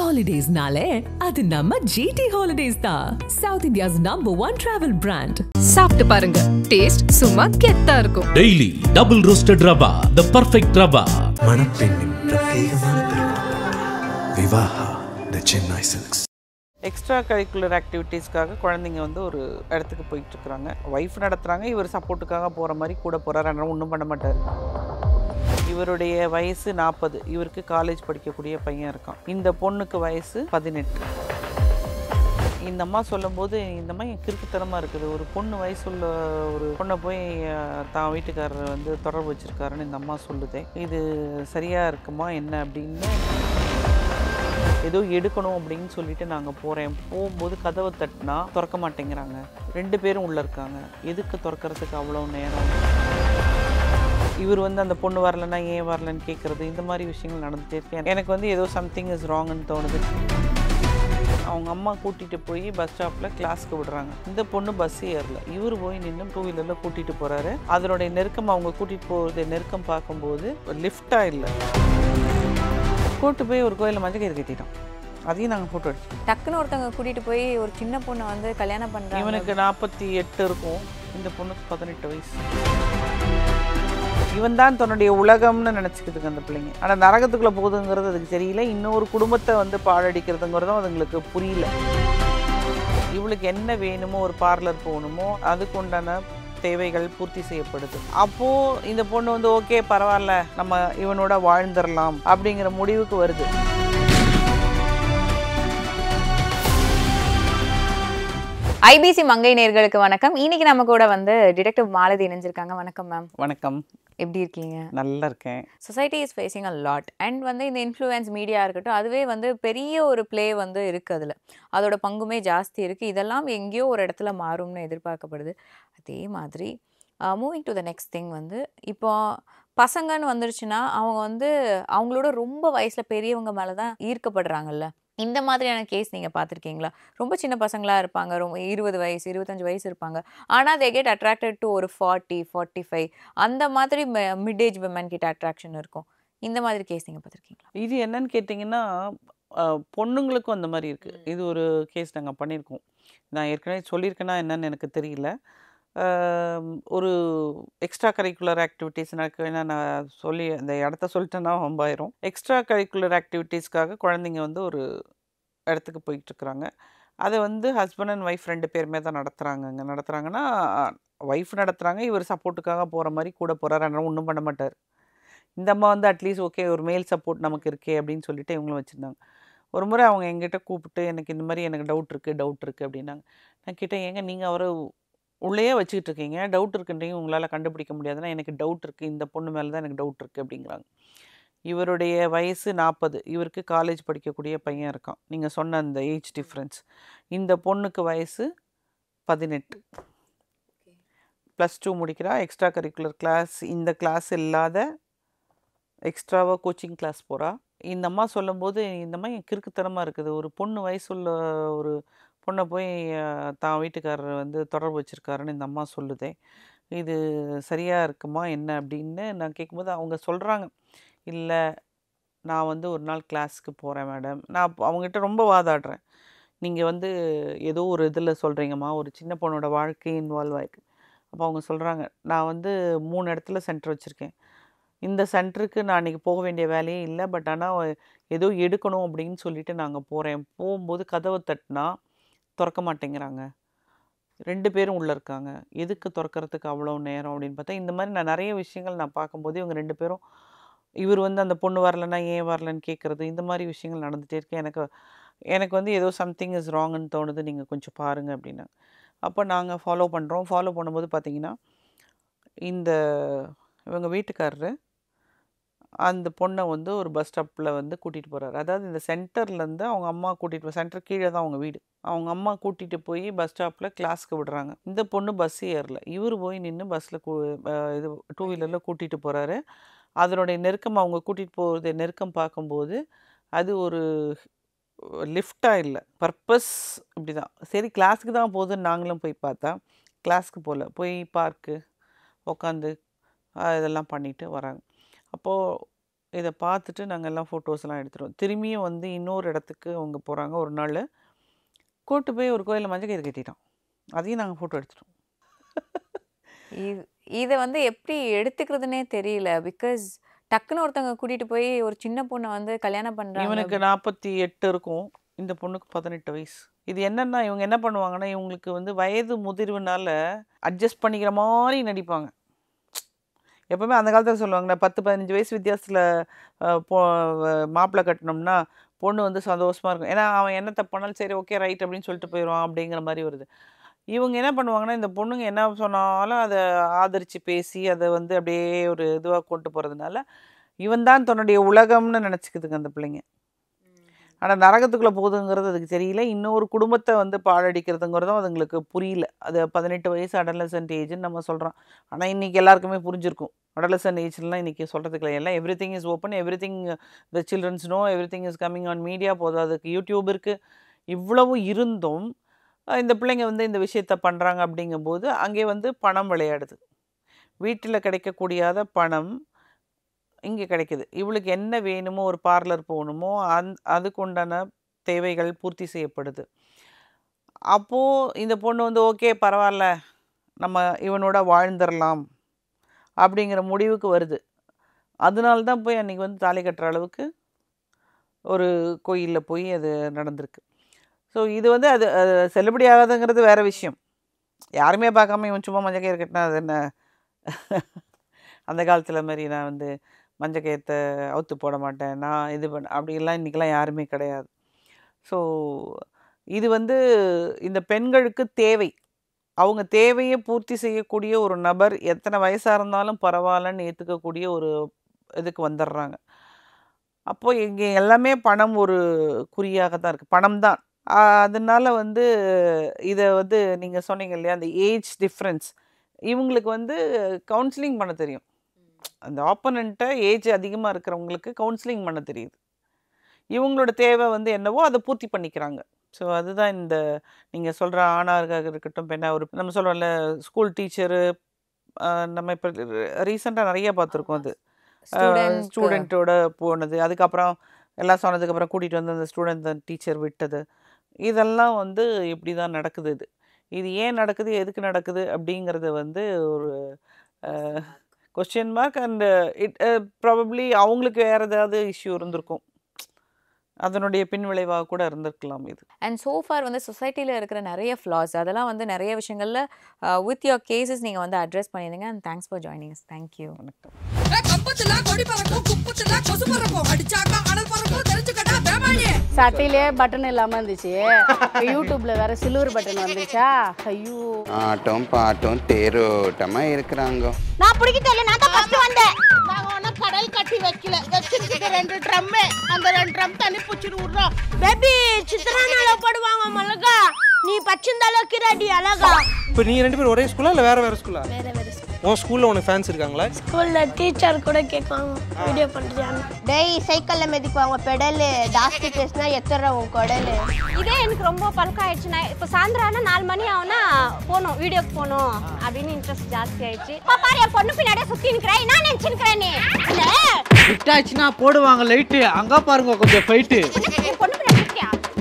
Holidays-nale, அது நம்ம GT Holidays தான். South India's #1 travel brand. சாப்பிட்டு பாருங்க, டேஸ்ட் சும்மா கெத்தா இருக்கும். Daily double roasted rava, the perfect rava. மணப்பெண்ணின் பிரத்யேகமான திருமணம் விவாஹா தி சென்னை சில்க்ஸ். எக்ஸ்ட்ரா கரிக்குலர் ஆக்டிவிட்டீஸ்க்காக குழந்தைங்க வந்து ஒரு இடத்துக்கு போயிட்டு இருக்கிறாங்க. ஒய்ஃப் நடத்துகிறாங்க, இவர் சப்போர்ட்டுக்காக போகிற மாதிரி கூட போகிறாரு. ஆனால் ஒன்றும் பண்ண மாட்டார். இவருடைய வயசு 40, இவருக்கு காலேஜ் படிக்கக்கூடிய பையன் இருக்கான். இந்த பொண்ணுக்கு வயசு 18. இந்த அம்மா சொல்லும்போது இந்த அம்மா என் கிறுக்குத்தனமாக இருக்குது. ஒரு பொண்ணு வயசுள்ள ஒரு பொண்ணை போய் தான் வீட்டுக்காரர் வந்து தொடர்பு வச்சுருக்காருன்னு இந்த அம்மா சொல்லுதே. இது சரியாக இருக்குமா என்ன அப்படின்னு ஏதோ எடுக்கணும் அப்படின்னு சொல்லிட்டு நாங்கள் போகும்போது கதவை தட்டினா திறக்க மாட்டேங்கிறாங்க. 2 பேரும் உள்ளே இருக்காங்க. எதுக்கு திறக்கிறதுக்கு அவ்வளோ நேரம்? இவர் வந்து அந்த பொண்ணு வரலன்னா ஏன் வரலன்னு கேட்குறது, இந்த மாதிரி விஷயங்கள் நடந்துகிட்டே இருக்கேன். எனக்கு வந்து ஏதோ சம்திங் இஸ் ராங்குன்னு தோணுது. அவங்க அம்மா கூட்டிகிட்டு போய் பஸ் ஸ்டாப்பில் கிளாஸ்க்கு விடுறாங்க. இந்த பொண்ணு பஸ் ஏறல. இவர் போய் நின்று 2 வீலரில் கூட்டிகிட்டு போகிறாரு. அதனுடைய நெருக்கம், அவங்க கூட்டிகிட்டு போகிறத நெருக்கம் பார்க்கும்போது லிஃப்டாக இல்லை. கூட்டு போய் ஒரு கோயிலில் மஞ்சள் கயிறு கட்டிட்டோம். அதையும் நாங்கள் ஃபோட்டோ எடுத்தோம். டக்குன்னு ஒருத்தவங்க கூட்டிகிட்டு போய் ஒரு சின்ன பொண்ணை வந்து கல்யாணம் பண்ணுறாங்க. இவனுக்கு 48 இருக்கும், இந்த பொண்ணுக்கு 18 வயசு. இவன் தான் தன்னுடைய உலகம்னு நினச்சிக்கிதுங்க அந்த பிள்ளைங்க. ஆனால் நரகத்துக்குள்ளே போகுதுங்கிறது அதுக்கு தெரியல. இன்னொரு குடும்பத்தை வந்து பாழடிக்கிறதுங்கிறதும் அதுங்களுக்கு புரியல. இவளுக்கு என்ன வேணுமோ, ஒரு பார்லர் போகணுமோ, அதுக்கு உண்டான தேவைகள் பூர்த்தி செய்யப்படுது. அப்போது இந்த பொண்ணு வந்து ஓகே பரவாயில்ல, நம்ம இவனோட வாழ்ந்துடலாம் அப்படிங்கிற முடிவுக்கு வருது. ஐபிசி மங்கை நேயர்களுக்கு வணக்கம். இன்னைக்கு நம்ம கூட வந்து டிடெக்டிவ் மாலதி இணைஞ்சிருக்காங்க. வணக்கம் மேம். வணக்கம். எப்படி இருக்கீங்க? நல்லா இருக்கேன். Society is facing a lot and வந்து இந்த இன்ஃப்ளூயன்ஸ் மீடியா இருக்கட்டும், அதுவே வந்து பெரிய ஒரு ப்ளே வந்து இருக்குது. அதில் அதோட பங்குமே ஜாஸ்தி இருக்குது. இதெல்லாம் எங்கேயோ ஒரு இடத்துல மாறும்னு எதிர்பார்க்கப்படுது. அதே மாதிரி moving to the next thing வந்து இப்போ பசங்கன்னு வந்துருச்சுன்னா அவங்க வந்து அவங்களோட ரொம்ப வயசில் பெரியவங்க மேலே தான் ஈர்க்கப்படுறாங்கல்ல. இந்த மாதிரியான கேஸ் நீங்கள் பார்த்துருக்கீங்களா? ரொம்ப சின்ன பசங்களாக இருப்பாங்க, ரொம்ப 20 வயசு 25 வயசு இருப்பாங்க. ஆனால் தே கெட் அட்ராக்டட் டு ஒரு 40, 45 அந்த மாதிரி மிட் ஏஜ் விமன் கிட்ட அட்ராக்ஷன் இருக்கும். இந்த மாதிரி கேஸ் நீங்கள் பார்த்துருக்கீங்களா? இது என்னன்னு கேட்டிங்கன்னா, பொண்ணுங்களுக்கும் அந்த மாதிரி இருக்குது. இது ஒரு கேஸ் நாங்கள் பண்ணியிருக்கோம். நான் ஏற்கனவே சொல்லியிருக்கேன்னா என்னன்னு எனக்கு தெரியல. ஒரு எக்ஸ்ட்ரா கரிக்குலர் ஆக்டிவிட்டீஸ் ஏன்னா நான் சொல்லி அந்த இடத்த சொல்லிட்டேன்னா ரொம்பாயிரும். எக்ஸ்ட்ரா கரிக்குலர் ஆக்டிவிட்டீஸ்க்காக குழந்தைங்க வந்து ஒரு இடத்துக்கு போயிட்டுருக்குறாங்க. அதை வந்து ஹஸ்பண்ட் அண்ட் ஒய்ஃப் 2 பேருமே தான் நடத்துகிறாங்கன்னா ஒய்ஃப் நடத்துகிறாங்க, இவர் சப்போர்ட்டுக்காக போகிற மாதிரி கூட போகிறாரு. ஆனால் ஒன்றும் பண்ண மாட்டார். இந்த அம்மா வந்து அட்லீஸ்ட் ஓகே ஒரு மேல் சப்போர்ட் நமக்கு இருக்கே அப்படின்னு சொல்லிட்டு இவங்களும் வச்சுருந்தாங்க. ஒரு முறை அவங்க எங்கிட்ட கூப்பிட்டு எனக்கு இந்த மாதிரி எனக்கு டவுட் இருக்குது அப்படின்னாங்க. நான் கேட்டேன், ஏங்க நீங்கள் அவரை உள்ளேயே வச்சுக்கிட்டு இருக்கீங்க, டவுட் இருக்குன்றீங்க, உங்களால் கண்டுபிடிக்க முடியாதுன்னா எனக்கு டவுட் இருக்குது, இந்த பொண்ணு மேலே தான் எனக்கு டவுட் இருக்குது அப்படிங்கிறாங்க. இவருடைய வயசு 40, இவருக்கு காலேஜ் படிக்கக்கூடிய பையன் இருக்கான். நீங்கள் சொன்ன அந்த ஏஜ் டிஃப்ரென்ஸ். இந்த பொண்ணுக்கு வயசு 18, +2 முடிக்கிறா. எக்ஸ்ட்ரா கரிக்குலர் கிளாஸ், இந்த கிளாஸ் இல்லாத எக்ஸ்ட்ராவாக கோச்சிங் கிளாஸ் போகிறா. இந்த அம்மா சொல்லும்போது இந்த அம்மா என் கிறுக்குத்தனமாக இருக்குது. ஒரு பொண்ணு வயசுள்ள ஒரு பொண்ணை போய் தான் வீட்டுக்காரர் வந்து தொடர்பு வச்சுருக்காருன்னு இந்த அம்மா சொல்லுதே. இது சரியாக இருக்குமா என்ன அப்படின்னு நான் கேட்கும்போது அவங்க சொல்கிறாங்க, இல்லை நான் வந்து ஒரு நாள் கிளாஸுக்கு போகிறேன் மேடம். நான் அவங்ககிட்ட ரொம்ப வாதாடுறேன். நீங்கள் வந்து ஏதோ ஒரு இதில் சொல்கிறீங்கம்மா, ஒரு சின்ன பொண்ணோட வாழ்க்கை இன்வால்வ் ஆகிருக்கு. அப்போ அவங்க சொல்கிறாங்க, நான் வந்து 3 இடத்துல சென்டர் வச்சுருக்கேன். இந்த சென்டருக்கு நான் அன்றைக்கி போக வேண்டிய வேலையே இல்லை. பட் ஆனால் ஏதோ எடுக்கணும் அப்படின்னு சொல்லிட்டு நாங்கள் போகும்போது கதவை தட்டினா திறக்க மாட்டேங்கிறாங்க. 2 பேரும் உள்ளே இருக்காங்க. எதுக்கு திறக்கிறதுக்கு அவ்வளோ நேரம் அப்படின்னு பார்த்தா, இந்த மாதிரி நான் நிறைய விஷயங்கள் நான் பார்க்கும்போது இவங்க 2 பேரும், இவர் வந்து அந்த பொண்ணு வரலன்னா ஏன் வரலன்னு கேட்குறது, இந்த மாதிரி விஷயங்கள் நடந்துகிட்டே இருக்கு. எனக்கு வந்து ஏதோ சம்திங் இஸ் ராங்குன்னு தோணுது, நீங்கள் கொஞ்சம் பாருங்கள் அப்படின்னாங்க. அப்போ நாங்கள் ஃபாலோ பண்ணும்போது பார்த்தீங்கன்னா, இவங்க வீட்டுக்காரரு அந்த பொண்ணை வந்து ஒரு பஸ் ஸ்டாப்பில் வந்து கூட்டிகிட்டு போகிறாரு. அதாவது இந்த சென்டர்லேருந்து அவங்க அம்மா சென்டர் கீழே தான் அவங்க வீடு. அவங்க அம்மா கூட்டிகிட்டு போய் பஸ் ஸ்டாப்பில் கிளாஸ்க்கு விடுறாங்க. இந்த பொண்ணு பஸ் ஏறல. இவர் போய் நின்று பஸ்ஸில் இது 2 வீலரில் கூட்டிகிட்டு போகிறாரு. அதனுடைய நெருக்கம், அவங்க கூட்டிகிட்டு போகிறத நெருக்கம் பார்க்கும்போது அது ஒரு லிஃப்டாக இல்லை, பர்பஸ் இப்படி தான். சரி கிளாஸுக்கு தான் போகுதுன்னு நாங்களும் போய் பார்த்தா கிளாஸுக்கு போகல, போய் பார்க்கு உட்காந்து இதெல்லாம் பண்ணிட்டு வராங்க. அப்போது இதை பார்த்துட்டு நாங்கள் எல்லாம் ஃபோட்டோஸ்லாம் எடுத்துருவோம். திரும்பியும் வந்து இன்னொரு இடத்துக்கு அவங்க போகிறாங்க. ஒரு நாள் கூட்டு போய் ஒரு கோயிலில் மஞ்சள் கயிறு கட்டிட்டோம். அதையும் நாங்கள் ஃபோட்டோ எடுத்துட்டோம். இதை வந்து எப்படி எடுத்துக்கிறதுனே தெரியல. பிகாஸ் டக்குன்னு ஒருத்தவங்க கூட்டிட்டு போய் ஒரு சின்ன பொண்ணை வந்து கல்யாணம் பண்றாங்க. இவனுக்கு 48 இருக்கும், இந்த பொண்ணுக்கு 18 வயசு. இது என்னன்னா இவங்க என்ன பண்ணுவாங்கன்னா, இவங்களுக்கு வந்து வயது முதிர்வுனால அட்ஜஸ்ட் பண்ணிக்கிற மாதிரி நடிப்பாங்க. எப்பவுமே அந்த காலத்தில் சொல்லுவாங்கண்ணா 10-15 வயசு வித்தியாசத்தில் மாப்பிள்ளை கட்டினோம்னா பொண்ணு வந்து சந்தோஷமாக இருக்கும். ஏன்னா அவன் என்ன தப்பு பண்ணாலும் சரி ஓகே ரைட் அப்படின்னு சொல்லிட்டு போயிடுவான் அப்படிங்கிற மாதிரி வருது. இவங்க என்ன பண்ணுவாங்கன்னா, இந்த பொண்ணுங்க என்ன சொன்னாலும் அதை ஆதரித்து பேசி அதை வந்து அப்படியே ஒரு இதுவாக கொண்டு போகிறதுனால இவன் தான் தன்னுடைய உலகம்னு நினச்சிக்குதுங்க அந்த பிள்ளைங்க. ஆனால் நரகத்துக்குள்ளே போகுதுங்கிறது அதுக்கு தெரியல. இன்னொரு குடும்பத்தை வந்து பாழடிக்கிறதுங்கிறதும் அதுங்களுக்கு புரியல. அது 18 வயசு அடலசன்ட் ஏஜ்னு நம்ம சொல்கிறோம். ஆனால் இன்றைக்கி எல்லாருக்குமே புரிஞ்சிருக்கும். அடலசன்ட் ஏஜ்லாம் இன்றைக்கி சொல்கிறதுக்கு இல்லை. எல்லாம் everything is open, everything the childrens know, everything is coming on media. போதும் அதுக்கு யூடியூப் இருக்குது. இவ்வளவு இருந்தும் இந்த பிள்ளைங்க வந்து இந்த விஷயத்த பண்ணுறாங்க. அப்படிங்கும்போது அங்கே வந்து பணம் விளையாடுது. வீட்டில் கிடைக்கக்கூடியாத பணம் இங்கே கிடைக்குது. இவளுக்கு என்ன வேணுமோ, ஒரு பார்லர் போகணுமோ அதுக்கு உண்டான தேவைகள் பூர்த்தி செய்யப்படுது. அப்போது இந்த பொண்ணு வந்து ஓகே பரவாயில்ல நம்ம இவனோட வாழ்ந்துடலாம் அப்படிங்கிற முடிவுக்கு வருது. அதனால தான் போய் அன்றைக்கி வந்து தாலி கட்டுற அளவுக்கு ஒரு கோயிலில் போய் அது நடந்திருக்கு. ஸோ இது வந்து அது செல்லுபடி ஆகாதுங்கிறது வேறு விஷயம். யாருமே பார்க்காம இவன் சும்மா மஞ்சள் கயிறு கட்டினா அது என்ன அந்த காலத்தில் மாதிரி நான் வந்து மஞ்சள் கயிற்றை அவுத்து போட மாட்டேன், நான் இது அப்படிலாம் இன்றைக்கெலாம் யாருமே கிடையாது. ஸோ இது வந்து இந்த பெண்களுக்கு தேவை. அவங்க தேவையை பூர்த்தி செய்யக்கூடிய ஒரு நபர் எத்தனை வயசாக இருந்தாலும் பரவாயில்லன்னு ஏற்றுக்கக்கூடிய ஒரு இதுக்கு வந்துடுறாங்க. அப்போது இங்கே எல்லாமே பணம் ஒரு குறியாக தான் இருக்குது. பணம் தான். அதனால வந்து இதை வந்து நீங்கள் சொன்னீங்க இல்லையா, அந்த ஏஜ் டிஃப்ரென்ஸ், இவங்களுக்கு வந்து கவுன்சிலிங் பண்ண தெரியும். அந்த ஆப்போனண்ட்டை ஏஜ் அதிகமாக இருக்கிறவங்களுக்கு கவுன்சிலிங் பண்ண தெரியுது. இவங்களோட தேவை வந்து என்னவோ அதை பூர்த்தி பண்ணிக்கிறாங்க. ஸோ அதுதான் இந்த நீங்கள் சொல்கிற ஆணாக இருக்கட்டும் பெண்ணாக, ஒரு நம்ம சொல்கிறோம்ல ஸ்கூல் டீச்சரு, நம்ம இப்போ ரீசெண்டாக நிறைய பார்த்துருக்கோம். அது ஸ்டூடெண்ட்டோட போனது, அதுக்கப்புறம் எல்லாம் சொன்னதுக்கப்புறம் கூட்டிகிட்டு வந்து அந்த ஸ்டூடெண்ட் டீச்சர் விட்டது, இதெல்லாம் வந்து இப்படி தான் நடக்குது. இது ஏன் நடக்குது, எதுக்கு நடக்குது அப்படிங்கிறது வந்து ஒரு question mark. And it probably அவங்களுக்கு வேறு ஏதாவது இஷ்யூ இருந்திருக்கும், அதனுடைய பின்விளைவாக கூட இருந்திருக்கலாம் இது. அண்ட் சோஃபார் வந்து சொசைட்டியில் இருக்கிற நிறைய ஃப்ளாஸ் அதெல்லாம் வந்து நிறைய விஷயங்களில் வித் யோர் கேசஸ் நீங்கள் வந்து அட்ரஸ் பண்ணியிருந்தீங்க. And thanks for joining us. Thank you. வணக்கம். சட்டையிலே பட்டன் இல்லாம இருந்துச்சு, யூடியூப்ல வேற சில்வர் பட்டன் வந்துச்சா. ஐயோ, ஆட்டம் பாட்டம் தேரோட்டமா இருக்கிறாங்க. நான் பிடிக்க தெரியல, நான் தான் ஃபர்ஸ்ட் வந்தேன். நாங்க ஒண்ணு கடல் கட்டி வைக்கல, வச்சிருக்கிற 2 ட்ரம், அந்த 2 ட்ரம் தண்ணி புடிச்சிட்டு விடுறோம். பேபி சித்ரானால போடுவாங்க மலகா, நீ பச்சந்தால கிராடி அழகா. இப்போ நீ 2 பேரும் ஒரே ஸ்கூலா இல்ல வேற வேற ஸ்கூலா? வேற வேற ஸ்கூல். உன் ஸ்கூல்ல உனக்கு ஃபேன்ஸ் இருக்காங்களா? ஸ்கூல்ல டீச்சர் கூட கேட்காங்க வீடியோ பண்றியான்னு. டேய் சைக்கிள்ல மிதிக்குவாங்க பெடல், ஜாஸ்தி பேசினா எத்தற உன் கடல். இதே எனக்கு ரொம்ப பல்க் ஆயிடுச்சுனா, இப்போ சாயந்தரம் 4 மணி ஆகுனா போணும் வீடியோக்கு போணும் அப்படின்னு இன்ட்ரெஸ்ட் ஜாஸ்தி ஆயிடுச்சு. பாப்பா என் பொண்ணு பின்னாடியே சுத்தி நிக்கிறேன், நான் நினைச்சு நிக்கிறேன். நீ விட்டாச்சுனா போடுவாங்க லைட், அங்க பாருங்க கொஞ்சம் ஃபைட். என் பொண்ணு பின்னாடி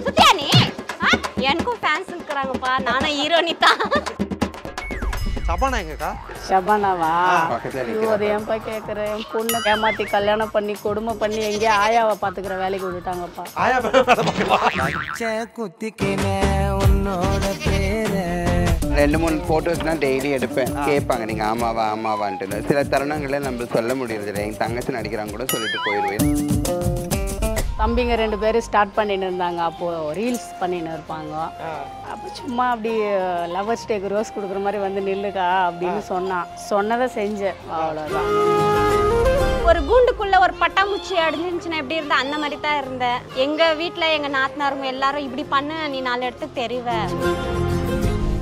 சுத்தியா நீ? எனக்கும் ஃபேன்ஸ் இருக்காங்கப்பா, நானும் ஹீரோனி தான். சபானா எங்கக்கா? ஷபானாவா? ஒரு ஏன்பா கேட்குற, என் பொண்ணை ஏமாற்றி கல்யாணம் பண்ணி கொடுமை பண்ணி எங்கேயோ ஆயாவை பார்த்துக்கிற வேலைக்கு விட்டுட்டாங்கப்பா. ஆயா குத்திக்கினே உன்னோட பேரு. 2-3 ஃபோட்டோஸ்லாம் டெய்லி எடுப்பேன். கேட்பாங்க நீங்க ஆமாவா ஆமாவான்ட்டு. சில தருணங்களை நம்ம சொல்ல முடியறதில்லை. என் தங்கச்சி நடிக்கிறாங்க கூட சொல்லிட்டு போயிடுவேன். தம்பிங்க 2 பேரும் ஸ்டார்ட் பண்ணிட்டு இருந்தாங்க. அப்போது ரீல்ஸ் பண்ணின்னு இருப்பாங்க. அப்போ சும்மா அப்படி லவர்ஸ் டேக்கு ரோஸ் கொடுக்குற மாதிரி வந்து நில்லுக்கா அப்படின்னு சொன்னதை செஞ்சேன், அவ்வளோதான். ஒரு கூண்டுக்குள்ள ஒரு பட்டாம்பூச்சி அடைஞ்சிருந்துச்சுன்னா எப்படி இருந்தா அந்த மாதிரி தான் இருந்தேன். எங்க வீட்டில் எங்க நாத்தனாருங்க எல்லாரும் இப்படி பண்ணு, நீ 4 இடத்துக்கு தெரிவ.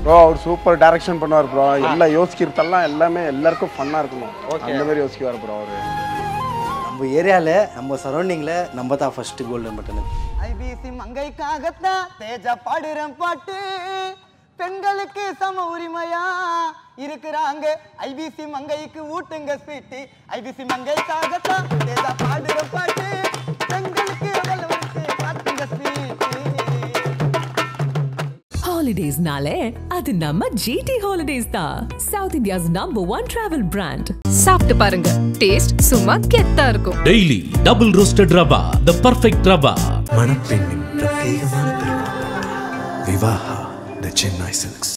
ப்ரோ அவர் சூப்பர் டைரக்ஷன் பண்ணுவார் ப்ரோ. எல்லாம் யோசிக்கிறதெல்லாம் எல்லாமே எல்லாருக்கும் ஃபன்னாக இருக்கணும், அந்த மாதிரி யோசிக்குவார் ப்ரோ அவர். நம்ம ஏரியாவில் நம்ம சரௌண்டிங்கில் நம்ம தான் ஃபர்ஸ்ட் கோல்டன் பட்டன். ஐபிசி மங்கைக்காகத்தான் தேஜா பாடுறேன் பாட்டு, பெண்களுக்கு சம உரிமையா இருக்கிறாங்க ஐபிசி மங்கைக்கு ஊட்டுங்க ஸ்வீட்டு ஐபிசி மங்கைக்காகத்தான் தேசா பாடுற பாட்டு பெண்களுக்கு பாட்டுங்க sweet Holidays nale adu namma GT Holidays da South India's #1 travel brand. சாப்பிட்டு பாருங்க டேஸ்ட் சும்மா கெத்தா இருக்கும். Daily double roasted rava, the perfect rava. மணப்பெண்ணின் பிரத்யேகமான திருமணம் விவாஹா தி சென்னை சில்க்ஸ்.